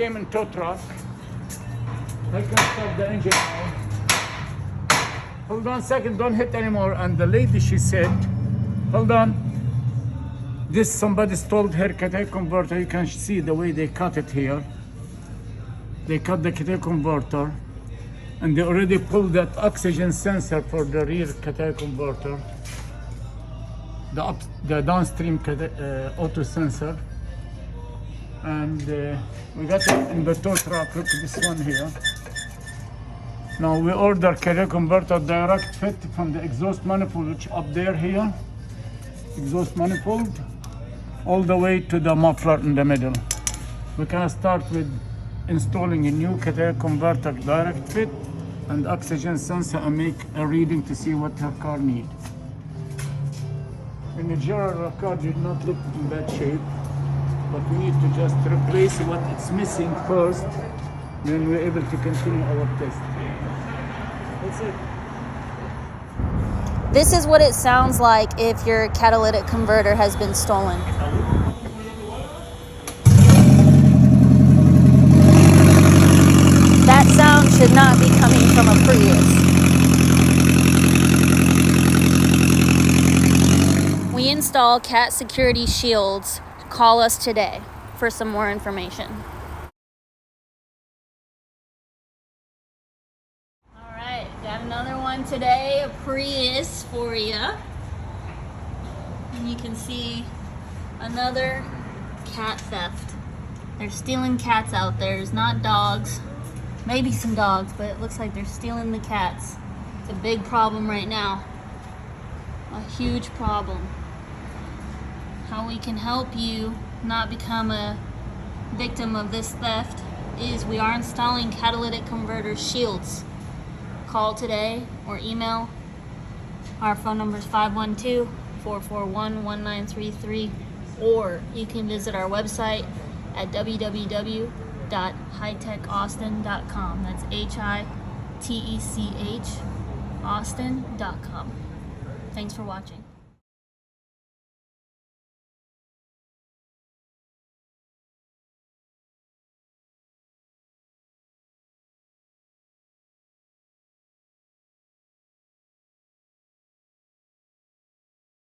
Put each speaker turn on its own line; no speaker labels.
Came in tow truck. I can stop the engine now. Hold on a second, don't hit anymore. And the lady, she said, hold on. This somebody stole her catalytic converter. You can see the way they cut it here. They cut the catalytic converter. And they already pulled that oxygen sensor for the rear catalytic converter. The downstream auto sensor. And we got it in the tow truck. Look at this one here. Now we order catalytic converter direct fit from the exhaust manifold, which up there here, exhaust manifold, all the way to the muffler in the middle. We can start with installing a new catalytic converter direct fit and oxygen sensor and make a reading to see what her car needs. In the general, the car did not look in bad shape, but we need to just replace what it's missing first, then we're able to continue our test. That's it.
This is what it sounds like if your catalytic converter has been stolen. That sound should not be coming from a Prius. We install cat security shields. Call us today for some more information. Got another one today, a Prius for you. And you can see another cat theft. They're stealing cats out there. It's not dogs, maybe some dogs, but it looks like they're stealing the cats. It's a big problem right now, a huge problem. How we can help you not become a victim of this theft is we are installing catalytic converter shields. Call today or email. Our phone number is 512-441-1933, or you can visit our website at www.hitechaustin.com. That's HITECH Austin.com. Thanks for watching.